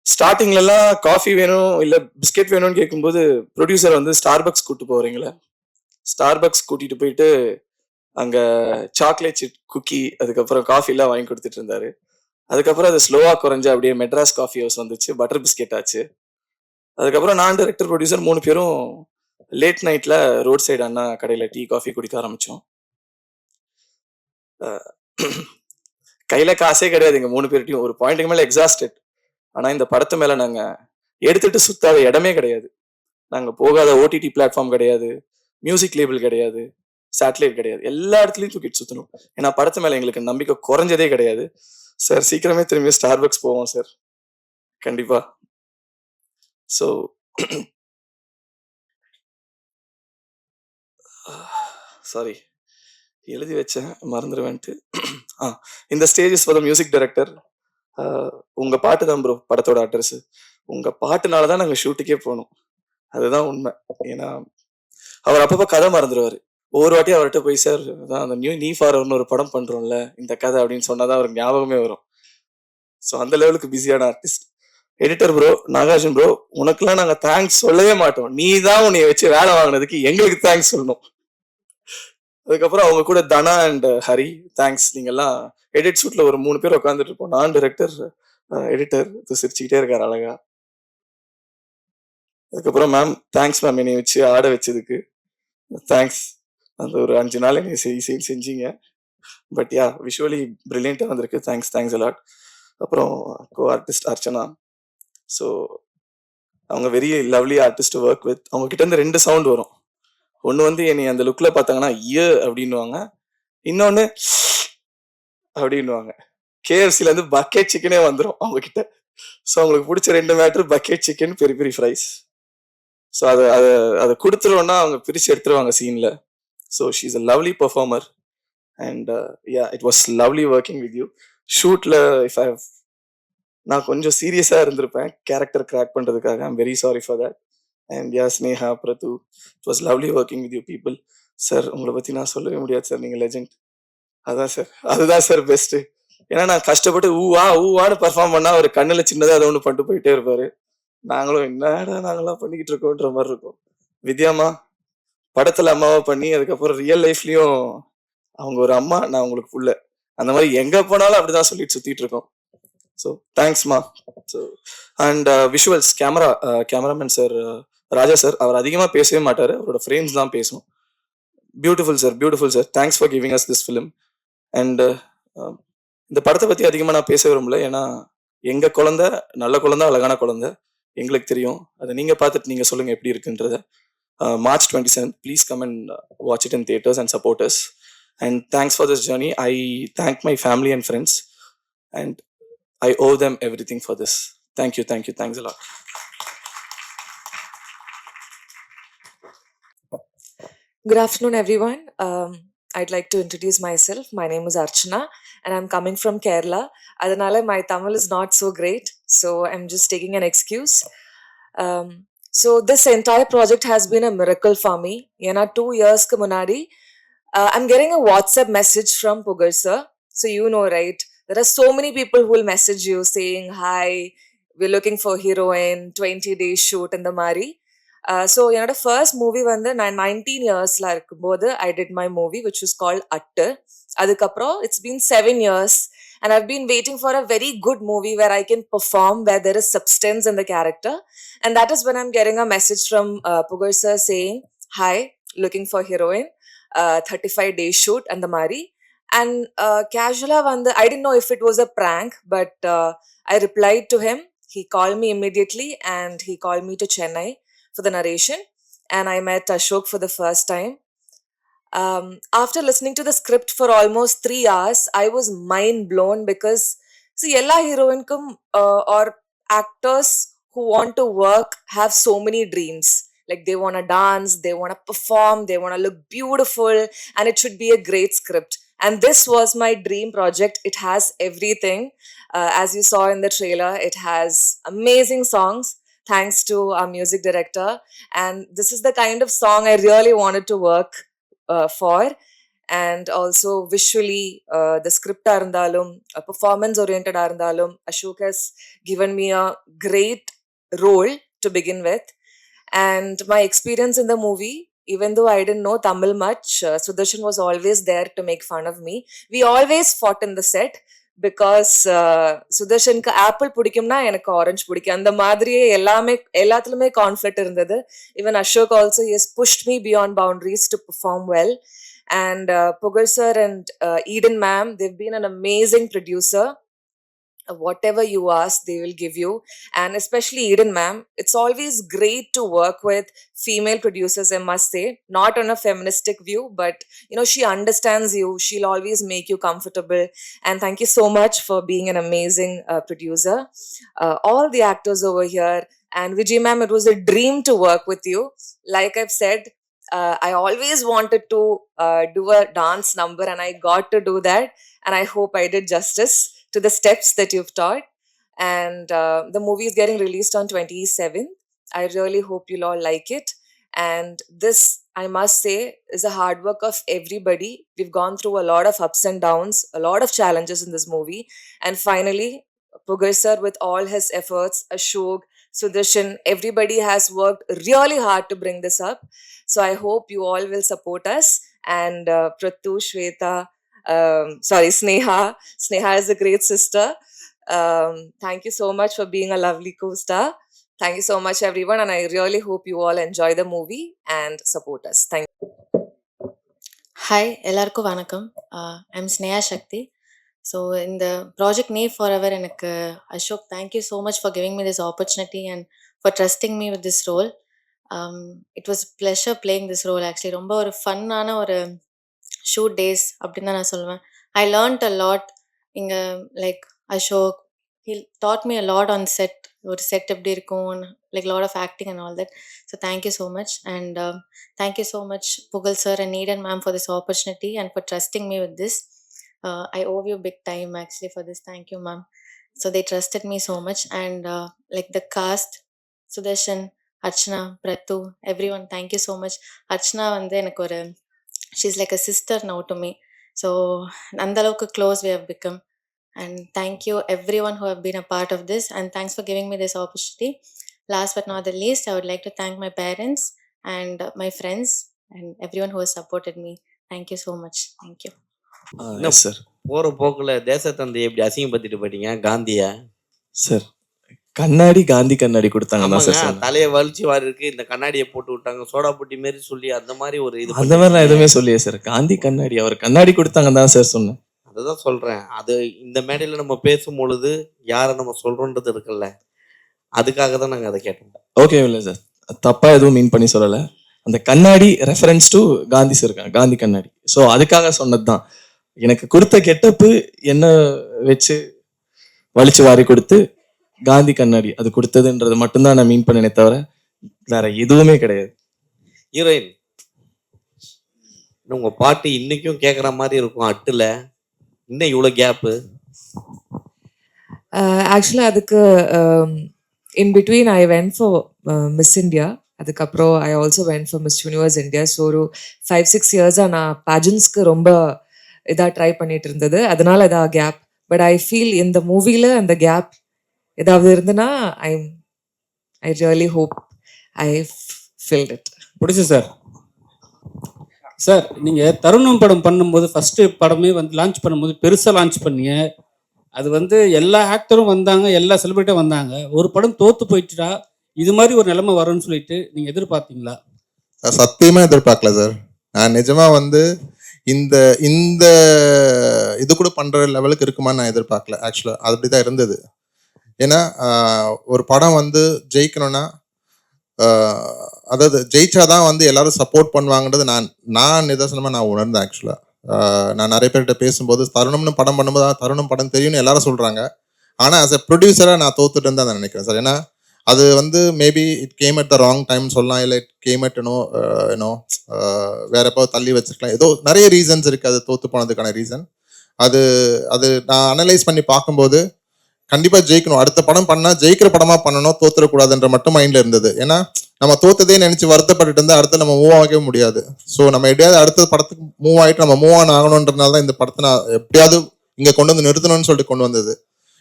ஸ்டார்டிங்ல எல்லாம் காஃபி வேணும் இல்ல பிஸ்கெட் வேணும்னு கேட்கும்போது ப்ரொடியூசர் வந்து ஸ்டார்பக்ஸ் கூட்டு போறீங்களா, ஸ்டார்பக்ஸ் கூட்டிட்டு போயிட்டு அங்க சாக்லேட் சிப் குக்கி அதுக்கப்புறம் காஃபி எல்லாம் வாங்கி கொடுத்துட்டு இருந்தாரு. அதுக்கப்புறம் அது ஸ்லோவா குறைஞ்சு அப்படியே மெட்ராஸ் காஃபி ஹவுஸ் வந்துச்சு, பட்டர் பிஸ்கெட் ஆச்சு. அதுக்கப்புறம் நான் டைரக்டர் ப்ரொடியூசர் 3 பேரும் லேட் நைட்ல ரோட் சைடு அண்ணா கடையில டீ காஃபி குடிக்க ஆரம்பிச்சோம். கையில காசே கிடையாது எங்க 3 பேர்ட்டையும். ஒரு பாயிண்ட்டுக்கு மேல எக்ஸாஸ்டட். ஆனா இந்த படத்து மேல நாங்க எடுத்துட்டு சுத்தாத இடமே கிடையாது. நாங்க போகாத ஓடிடி பிளாட்ஃபார்ம் கிடையாது, மியூசிக் லேபிள் கிடையாது, சேட்டலைட் கிடையாது, எல்லா இடத்துலயும் தூக்கிட்டு சுத்தணும். ஏன்னா படத்து மேல எங்களுக்கு நம்பிக்கை குறைஞ்சதே கிடையாது. சார் சீக்கிரமே திரும்பி ஸ்டார்பக்ஸ் போவோம் சார், கண்டிப்பா. ஸோ சாரி எழுதி வச்சேன் மறந்துடுவேன்ட்டு. இந்த stage is for the music director. உங்க பாட்டு தான் ப்ரோ படத்தோட அட்ரஸ். உங்க பாட்டுனால தான் நாங்கள் ஷூட்டுக்கே போனோம், அதுதான் உண்மை. ஏன்னா அவர் அப்பப்போ கதை மறந்துடுவாரு. ஒவ்வொரு வாட்டியும் அவர்கிட்ட போய் சார் அதான் அந்த நீ ஃபார் எவர்னு ஒரு படம் பண்றோம்ல இந்த கதை அப்படின்னு சொன்னாதான் அவருக்கு ஞாபகமே வரும். ஸோ அந்த லெவலுக்கு பிஸியான artist. Editor bro, Nagarjun bro, உனக்குலாம் நாங்கள் தேங்க்ஸ் சொல்லவே மாட்டோம். நீ தான் உன்னைய வச்சு வேலை வாங்கினதுக்கு எங்களுக்கு தேங்க்ஸ் சொல்லணும். அதுக்கப்புறம் அவங்க கூட தனா அண்ட் ஹரி, தேங்க்ஸ். நீங்கெல்லாம் எடிட் ஷூட்ல ஒரு 3 பேர் உட்காந்துட்டு இருப்போம். நான் டைரக்டர், எடிட்டர் சிரிச்சுக்கிட்டே இருக்காரு அழகா. அதுக்கப்புறம் மேம் தேங்க்ஸ் மேம், என்னை வச்சு ஆட வச்சதுக்கு தேங்க்ஸ். அந்த ஒரு 5 நாள் என்னை செஞ்சீங்க. பட் யா விஷுவலி பிரில்லியண்டாக வந்திருக்கு. Thanks a lot. அப்புறம் கோ ஆர்டிஸ்ட் அர்ச்சனா. ஸோ அவங்க very lovely artist work with. அவங்க கிட்ட இருந்து 2 சவுண்ட் வரும். ஒன்று வந்து என்னை அந்த லுக்கில் பார்த்தாங்கன்னா அப்படின்னுவாங்க, இன்னொன்று அப்படின்னுவாங்க. கேஎஃப்சிலேருந்து பக்கெட் சிக்கனே வந்துடும் அவங்க கிட்ட. ஸோ அவங்களுக்கு பிடிச்ச 2 மேட்ரு பக்கெட் சிக்கன், பெரிய பெரிய ஃப்ரைஸ். ஸோ அதை கொடுத்துருவோன்னா அவங்க பிரித்து எடுத்துருவாங்க சீனில். So she is a lovely performer and yeah it was lovely working with you. ஷூட்டில் நான் கொஞ்சம் சீரியஸாக இருந்திருப்பேன் கேரக்டர் கிராக் பண்ணுறதுக்காக. I'm very sorry for that. And yeah Sneha, Prathu, it was lovely working with you people. Sir உங்களை பற்றி நான் சொல்லவே முடியாது சார், நீங்கள் லெஜெண்ட். அதுதான் சார் பெஸ்ட்டு. ஏன்னா நான் கஷ்டப்பட்டு ஊவான்னு பர்ஃபார்ம் பண்ணால் ஒரு கண்ணில் சின்னதாக அதை ஒன்று பண்ணிட்டு போயிட்டே இருப்பார். நாங்களும் என்னடா நாங்களாம் பண்ணிக்கிட்டு இருக்கோன்ற மாதிரி இருக்கும். வித்யாமா படத்தில் அம்மாவை பண்ணி அதுக்கப்புறம் ரியல் லைஃப்லேயும் அவங்க ஒரு அம்மா, நான் உங்களுக்கு புள்ள, அந்த மாதிரி எங்கே போனாலும் அப்படிதான் சொல்லிட்டு சுற்றிட்டு இருக்கோம். ஸோ தேங்க்ஸ்மா. So and visuals cameraman sir Raja sir, அவர் அதிகமாக பேசவே மாட்டார், அவரோட ஃப்ரேம்ஸ் தான் பேசும். Beautiful sir, thanks for giving us this film. And இந்த படத்தை பற்றி அதிகமாக நான் பேச விரும்பல, ஏன்னா எங்கள் குழந்தை நல்ல குழந்தை, அழகான குழந்தை, எங்களுக்கு தெரியும். அதை நீங்கள் பார்த்துட்டு நீங்கள் சொல்லுங்கள் எப்படி இருக்குன்றத. March 27th, please come and watch it in theaters and support us. And thanks for this journey. I thank my family and friends, and I owe them everything for this. Thank you, thanks a lot. Good afternoon, everyone. I'd like to introduce myself. My name is Archana, and I'm coming from Kerala. Adanale, my Tamil is not so great, so I'm just taking an excuse. So this entire project has been a miracle for me. Yena 2 years ku munadi, I'm getting a WhatsApp message from Pugal sir. So you know, right? There are so many people who will message you saying, "Hi, we're looking for heroine, 20 days shoot in the Mari." So என்னோட first movie வந்து நான் 19 இயர்ஸில் இருக்கும்போது I did my movie which is called at. அதுக்கப்புறம் it's been 7 years and I've been waiting for a very good movie where I can perform, where there is substance in the character. And that is when I'm getting a message from Pugar sir saying, hi, looking for heroine, 35 day shoot and the mari. And casually, I didn't know if it was a prank, but I replied to him. He called me immediately and he called me to Chennai for the narration. And I met Ashok for the first time. After listening to the script for almost 3 hours, I was mind blown because, see, ella heroine or actors who want to work have so many dreams. Like they want to dance, they want to perform, they want to look beautiful, and it should be a great script. And this was my dream project. It has everything. As you saw in the trailer, it has amazing songs, thanks to our music director. And this is the kind of song I really wanted to work for. And also visually, the script arundalum, performance oriented arundalum, Ashok has given me a great role to begin with. And my experience in the movie, even though I didn't know Tamil much, Sudarshan was always there to make fun of me. We always fought in the set because சுதர்ஷனுக்கு apple பிடிக்கும்னா எனக்கு orange பிடிக்கும். அந்த மாதிரியே எல்லாத்துலயுமே conflict இருந்தது. Even Ashok also has pushed me beyond boundaries to perform well. And Pugar sir and Eden ma'am, they've been an amazing producer. Whatever you ask, they will give you. And especially Eden ma'am, it's always great to work with female producers, I must say. Not on a feministic view, but she understands you. She'll always make you comfortable. And thank you so much for being an amazing producer. All the actors over here. And Vijay ma'am, it was a dream to work with you. Like I've said, I always wanted to do a dance number, and I got to do that. And I hope I did justice to the steps that you've taught. And the movie is getting released on 27th. I really hope you'll all like it. And this, I must say, is a hard work of everybody. We've gone through a lot of ups and downs, a lot of challenges in this movie. And finally, Pugar sir, with all his efforts, Ashok, Sudarshan, everybody has worked really hard to bring this up. So I hope you all will support us. And Prathu, Shweta, Sneha. Sneha is a great sister. Thank you so much for being a lovely co-star. Thank you so much, everyone. And I really hope you all enjoy the movie and support us. Thank you. Hi, எல்லாருக்கும் வணக்கம். I'm Sneha Shakti. So in the project Knee Forever, Ashok, thank you so much for giving me this opportunity and for trusting me with this role. It was a pleasure playing this role actually. ரொம்ப ஒரு ஃபன்னான ஒரு shoot days அப்படின்னு தான் நான் சொல்லுவேன். I learnt a lot. இங்கே like Ashok, he taught me a lot on set. ஒரு set எப்படி இருக்கும், like lot of acting and all that. So thank you so much. And thank you so much Pugal sir and Eden ma'am for this opportunity and for trusting me with this. I owe you big time actually for this. Thank you ma'am. So they trusted me so much. And like the cast, Sudarshan, Archana, Prathu, everyone, thank you so much. Archana வந்து எனக்கு ஒரு, she's like a sister now to me. So அந்த அளவுக்கு close we have become. And thank you everyone who have been a part of this, and thanks for giving me this opportunity. Last but not the least, I would like to thank my parents and my friends and everyone who has supported me. Thank you so much. Thank you. Yes sir. போற போக்குல தேசத்தந்தை எப்படி அசிங்கப்படுத்திட்டு போயிட்டீங்க காந்திய sir, கண்ணாடி காந்தி கண்ணாடி கொடுத்தாங்க தான் sir ஆமாங்க, சொன்னேன். தலையை வலிச்சு வாரி இருக்கு, இந்த கண்ணாடியை போட்டு விட்டாங்க, சோடா புட்டி மாரி சொல்லி அந்த மாதிரி ஒரு இது அந்த மாதிரி நான் எதுவுமே சொல்லியே சார். காந்தி கண்ணாடி, அவர் கண்ணாடி கொடுத்தாங்க தான் சார் சொன்னேன். அதுதான் சொல்றேன். அது இந்த மேடையில நம்ம பேசும் பொழுது யாரை நம்ம சொல்றோன்றது இருக்குல்ல, அதுக்காக தான் நாங்க அதை கேட்டோம். ஓகே இல்லை சார், தப்பா எதுவும் மீன் பண்ணி சொல்லலை. அந்த கண்ணாடி reference to Gandhi sir, Gandhi கண்ணாடி. ஸோ அதுக்காக சொன்னது தான். எனக்கு கொடுத்த கெட்டப்பு என்ன வச்சு வலிச்சு வாரி கொடுத்து காந்தி கண்ணாடி அது கொடுத்ததுன்றது மட்டும்தான் நான் மீன் பண்ணனே தவிர வேற எதுவுமே கிடையாது. ஹீரோயின், உங்க பாட்டு இன்னைக்கும் கேட்குற மாதிரி இருக்கும் அட்டுல, இன்னும் இவ்வளோ கேப்பு? ஆக்சுவலாக அதுக்கு in between I went for Miss India, அதுக்கப்புறம் I also went for Miss Universe India. So ஒரு 5-6 இயர்ஸாக நான் பேஜன்ஸ்க்கு ரொம்ப இதாக ட்ரை பண்ணிட்டு இருந்தது, அதனால இதாக கேப். பட் ஐ ஃபீல் இந்த மூவியில் அந்த கேப் ஏதாவது இருந்துன்னா I really hope I filled it. பிடிச்சி சார். சார் நீங்கள் தருணம் படம் பண்ணும்போது ஃபஸ்ட்டு படமே வந்து லான்ச் பண்ணும்போது பெருசாக லான்ச் பண்ணீங்க. அது வந்து எல்லா ஆக்டரும் வந்தாங்க, எல்லா செலிபிரிட்டியும் வந்தாங்க. ஒரு படம் தோற்று போயிட்டுடா இது மாதிரி ஒரு நிலைமை வரும்னு சொல்லிட்டு நீங்கள் எதிர்பார்த்தீங்களா? சத்தியமாக எதிர்பார்க்கல சார். நான் நிஜமாக வந்து இந்த இந்த இது கூட பண்ணுற லெவலுக்கு இருக்குமான்னு நான் எதிர்பார்க்கல. ஆக்சுவலாக அது அப்படி தான் இருந்தது. ஏன்னா ஒரு படம் வந்து ஜெயிக்கணும்னா அதாவது ஜெயிச்சாதான் வந்து எல்லாரும் சப்போர்ட் பண்ணுவாங்கன்றது நான் நிதர்சனமாக நான் உணர்ந்தேன். ஆக்சுவலாக நான் நிறைய பேர்கிட்ட பேசும்போது தருணம்னு படம் பண்ணும்போது தருணம் படம் தெரியும்னு எல்லாரும் சொல்கிறாங்க. ஆனால் ஆஸ் எ ப்ரொடியூசராக நான் தோத்துட்டேன்னு தான் நான் நினைக்கிறேன் சார். ஏன்னா அது வந்து maybe it came at the wrong time சொல்லலாம், இல்லை இட் கேம் அட் ஏனோ வேற எப்போ தள்ளி வச்சிருக்கலாம். ஏதோ நிறைய ரீசன்ஸ் இருக்குது அது தோற்று போனதுக்கான ரீசன். அது நான் அனலைஸ் பண்ணி பார்க்கும்போது கண்டிப்பாக ஜெயிக்கணும், அடுத்த படம் பண்ணால் ஜெயிக்கிற படமாக பண்ணணும், தோத்துறக்கூடாதுன்ற மட்டும் மைண்டில் இருந்தது. ஏன்னா நம்ம தோத்ததே நினச்சி வருத்தப்பட்டு இருந்தால் அடுத்து நம்ம மூவ் ஆகவே முடியாது. ஸோ நம்ம எப்படியாவது அடுத்த படத்துக்கு மூவ் ஆகிட்டு நம்ம மூவ் ஆன் ஆகணுன்றதுனால தான் இந்த படத்தை நான் எப்படியாவது இங்கே கொண்டு வந்து நிறுத்தணும்னு சொல்லிட்டு கொண்டு வந்தது.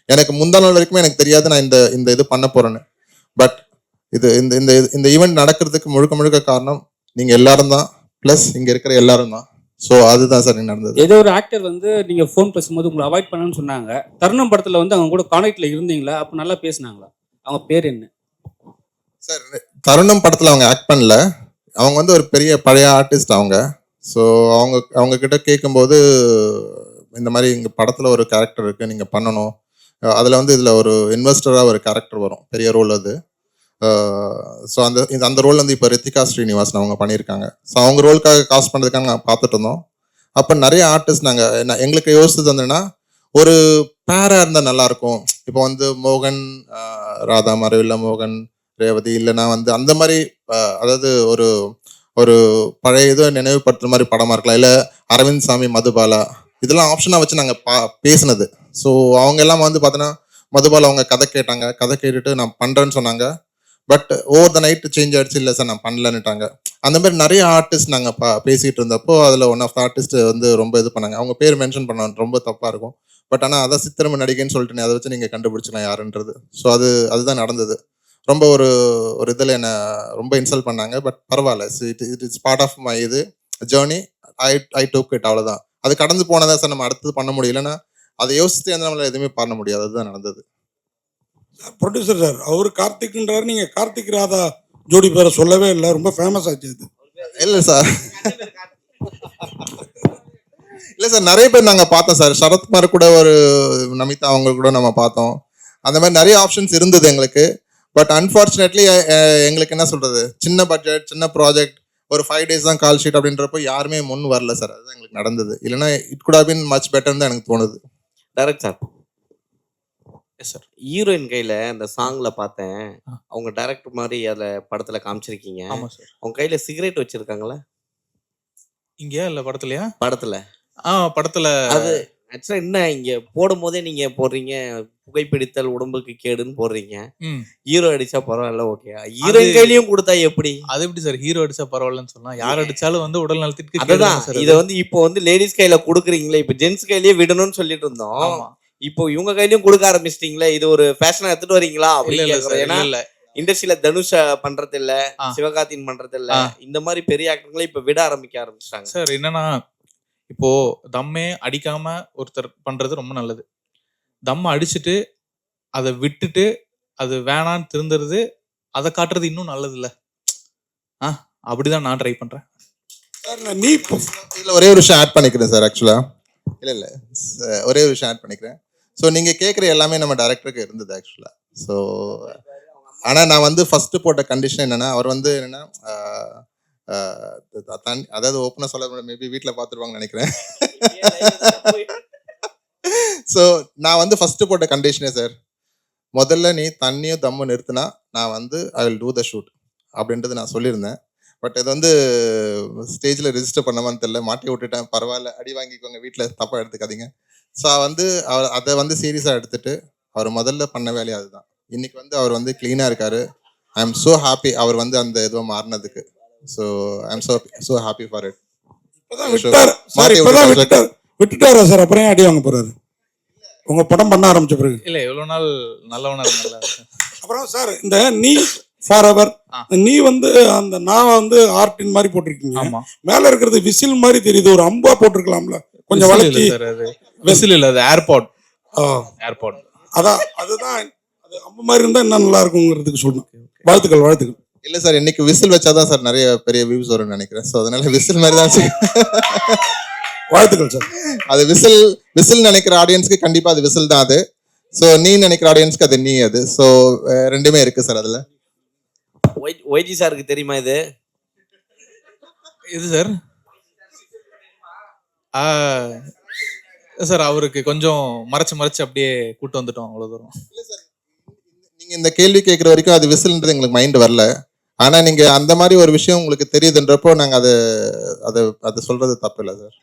எனக்கு முந்தா நாள் வரைக்குமே எனக்கு தெரியாது நான் இந்த இது பண்ண போகிறேன்னு. பட் இந்த ஈவெண்ட் நடக்கிறதுக்கு முழுக்க காரணம் நீங்கள் எல்லாரும் தான், ப்ளஸ் இங்கே இருக்கிற எல்லாரும் தான். ஸோ அதுதான் சார் நடந்தது. ஏதோ ஒரு ஆக்டர் வந்து நீங்கள் ஃபோன் பேசும்போது உங்களை அவாய்ட் பண்ணணும்னு சொன்னாங்க. தருணம் படத்தில் வந்து அவங்க கூட கான்டாக்டில் இருந்தீங்களா? அப்போ நல்லா பேசினாங்களா? அவங்க பேர் என்ன சார்? தருணம் படத்தில் அவங்க ஆக்ட் பண்ணல. அவங்க வந்து ஒரு பெரிய பழைய ஆர்டிஸ்ட் அவங்க. ஸோ அவங்க கிட்ட கேட்கும்போது இந்த மாதிரி எங்கள் படத்தில் ஒரு கேரக்டர் இருக்குது, நீங்கள் பண்ணணும். அதில் வந்து இதில் ஒரு இன்வெஸ்டராக ஒரு கேரக்டர் வரும், பெரிய ரோல் அது. ஸோ அந்த ரோல் வந்து இப்போ ரித்திகா ஸ்ரீனிவாசன் அவங்க பண்ணியிருக்காங்க. ஸோ அவங்க ரோலுக்காக காஸ்ட் பண்ணுறதுக்காக நாங்கள் பார்த்துட்டு இருந்தோம். அப்போ நிறைய ஆர்டிஸ்ட் நாங்கள் எங்களுக்கு யோசிச்சது வந்துன்னா ஒரு பேராக இருந்தால் நல்லாயிருக்கும். இப்போ வந்து மோகன் ராதா மாதிரி, இல்லை மோகன் ரேவதி, இல்லைன்னா வந்து அந்த மாதிரி அதாவது ஒரு பழைய இதை நினைவுபடுத்துகிற மாதிரி படமாக இருக்கலாம், இல்லை அரவிந்த் சாமி மதுபாலா, இதெல்லாம் ஆப்ஷனாக வச்சு நாங்கள் பேசினது. ஸோ அவங்க எல்லாம் வந்து பார்த்தோன்னா மதுபாலா அவங்க கதை கேட்டுட்டு நான் பண்ணுறேன்னு சொன்னாங்க. But over the night change ஆகிடுச்சு, இல்லை சார் நான் பண்ணலன்னுட்டாங்க. அந்த மாதிரி நிறைய ஆர்டிஸ்ட் நாங்கள் பேசிகிட்டு இருந்தப்போ அதில் ஒன் ஆஃப் த ஆர்டிஸ்ட் வந்து ரொம்ப இது பண்ணாங்க. அவங்க பேர் மென்ஷன் பண்ண ரொம்ப தப்பாக இருக்கும். பட் ஆனால் அதான் சித்திரம நடிகைன்னு சொல்லிட்டு அதை வச்சு நீங்கள் கண்டுபிடிச்சிக்கலாம் யாருன்றது. ஸோ அதுதான் நடந்தது. ரொம்ப ஒரு இதில் என்னை ரொம்ப இன்சல்ட் பண்ணாங்க. பட் பரவாயில்ல, it is part of my இது ஜேர்னி. ஐ டூக் இட், அவ்வளோதான். அது கடந்து போனதா சார், நம்ம அடுத்தது பண்ண முடியலன்னா அதை யோசித்து வந்து நம்மளால் எதுவுமே பண்ண முடியாது. அதுதான் நடந்தது. ப்ரொடியூசர் சார், அவர் கார்த்திக்ன்றாரு, நீங்கள் கார்த்திக் ராதா ஜோடி பேரை சொல்லவே இல்லை, ரொம்ப ஃபேமஸ் ஆச்சு அது. இல்லை சார், இல்லை சார், நிறைய பேர் நாங்கள் பார்த்தோம் சார். சரத்குமார் கூட ஒரு நமிதா அவங்க கூட நம்ம பார்த்தோம். அந்த மாதிரி நிறைய ஆப்ஷன்ஸ் இருந்தது எங்களுக்கு. பட் அன்ஃபார்ச்சுனேட்லி எங்களுக்கு என்ன சொல்கிறது, சின்ன பட்ஜெட், சின்ன ப்ராஜெக்ட், ஒரு 5 days தான் கால் ஷீட் அப்படின்றப்போ யாருமே முன் வரல சார். அதுதான் எங்களுக்கு நடந்தது. இல்லைன்னா it could have been much பெட்டர்னு தான் எனக்கு தோணுது. Direct sir, yes sir. Heroine கையில் அந்த சாங்கில் பார்த்தேன், அவங்க டைரக்டர் மாதிரி அதில் படத்தில் காமிச்சிருக்கீங்க. ஆமாம் சார். அவங்க கையில் சிகரெட் வச்சுருக்காங்களே இங்கேயா இல்லை படத்துலையா? படத்தில். படத்தில் அது ஆக்சுவலாக என்ன, இங்கே போடும் போதே நீங்கள் போடுறீங்க புகைப்பிடித்தல் உடம்புக்கு கேடுன்னு போடுறீங்க. ஹீரோ அடிச்சா பரவாயில்ல, ஓகே. ஹீரோயின் கையிலையும் கொடுத்தா எப்படி? அது எப்படி சார் ஹீரோ அடிச்சா பரவாயில்லன்னு சொல்லலாம்? யார் அடிச்சாலும் வந்து உடல் நலத்திற்கு அதுதான். இதை வந்து இப்போ வந்து லேடிஸ் கையில கொடுக்குறீங்களே, இப்போ ஜென்ஸ் கையிலேயே விடணும்னு சொல்லிட்டு இருந்தோம். இப்போ இவங்க கையிலயும் கொடுக்க ஆரம்பிச்சிட்டீங்களே, இது ஒரு ஃபேஷனா எடுத்துட்டு வரீங்களா? ஏன்னா இண்டஸ்ட்ரியில தனுஷ் பண்றது இல்ல, சிவகார்த்தின் பண்றது இல்ல, இந்த மாதிரி பெரிய ஆக்டர்களை இப்ப விட ஆரம்பிச்சாங்க சார். என்னன்னா இப்போ தம்மே அடிக்காம ஒருத்தர் பண்றது ரொம்ப நல்லது. தம்மை அடிச்சுட்டு அதை விட்டுட்டு அது வேணான்னு திருந்துறது, அதை காட்டுறது இன்னும் நல்லது இல்ல? அப்படிதான் நான் ட்ரை பண்றேன். ஒரே ஒரு விஷயம் ஆட் பண்ணிக்கிறேன் சார். ஆக்சுவலா இல்ல ஒரே ஒரு விஷயம் ஆட் பண்ணிக்கிறேன். ஸோ நீங்கள் கேட்குற எல்லாமே நம்ம டைரக்டருக்கு இருந்தது ஆக்சுவலாக. ஸோ ஆனால் நான் வந்து ஃபஸ்ட்டு போட்ட கண்டிஷன் என்னென்னா, அவர் வந்து என்னென்னா அதாவது ஓப்பனாக சொல்ல மேபி வீட்டில் பார்த்துருவாங்கன்னு நினைக்கிறேன். ஸோ நான் வந்து ஃபஸ்ட்டு போட்ட கண்டிஷனே சார், முதல்ல நீ தண்ணியும் தம்மும் நிறுத்தினா நான் வந்து I will do the shoot அப்படின்றது நான் சொல்லியிருந்தேன். பட் இது வந்து ஸ்டேஜில் ரெஜிஸ்டர் பண்ணமான்னு தெரியல, மாட்டி விட்டுட்டேன். பரவாயில்ல, அடி வாங்கிக்கோங்க, வீட்டில் தப்பாக எடுத்துக்காதீங்க. ஸோ வந்து அதை வந்து சீரியஸாக எடுத்துகிட்டு அவர் முதல்ல பண்ண வேலையை அதுதான். இன்னைக்கு வந்து அவர் வந்து க்ளீனாக இருக்கார். ஐ எம் ஸோ ஹாப்பி அவர் வந்து அந்த இதுவாக மாறினதுக்கு. So I am so happy for it. விட்டுட்டாரா சார்? அப்புறம் அடி வாங்க போறாரு உங்க படம் பண்ண ஆரம்பிச்ச பிறகு? இல்லை, எவ்வளோ நாள் நல்லவனா இருந்தால. அப்புறம் சார், இந்த நீ ஃபார் எவர். ஆ. நீ வந்து அந்த நான் வந்து ஆர்டின் மாதிரி போட்டிருக்கீங்க. ஆமா. மேல இருக்கிறது விசில் மாதிரி தெரியுது, ஒரு அம்பா போட்டிருக்கலாம்ல, கொஞ்சம் விசில் வளர்ச்சி. இல்ல சார், அது விசில் இல்ல, அது ஏர்பாட். ஆ, ஏர்பாட். அதுதான் அது அம்பு மாதிரி இருந்தா இன்னும் நல்லா இருக்குங்கிறதுக்கு சொல்லணும். வாழ்த்துக்கள். இல்ல சார், இன்னைக்கு விசில் வச்சாதான் சார் நிறைய பெரிய வியூஸ் வரும்னு நினைக்கிறேன். ஸோ அதனால விசில் மாதிரி தான் சார். வாழ்த்துக்கள் சார். அது விசில் நினைக்கிற ஆடியன்ஸ்க்கு கண்டிப்பா அது விசில் தான் அது. ஸோ நீ நினைக்கிற ஆடியன்ஸ்க்கு அது நீ அது. ஸோ ரெண்டுமே இருக்கு சார் அதுல. ஒய்ஜி சாருக்கு தெரியுமா இது? இது சார் சார் அவருக்கு கொஞ்சம் மறைச்சு அப்படியே கூட்டு வந்துட்டோம், அவ்வளவு தூரம். நீங்க இந்த கேள்வி கேட்குற வரைக்கும் அது விசில்ன்றது எங்களுக்கு மைண்ட் வரல. ஆனா நீங்க அந்த மாதிரி ஒரு விஷயம் உங்களுக்கு தெரியுதுன்றப்போ நாங்க அதை சொல்றது தப்பு இல்லை சார்.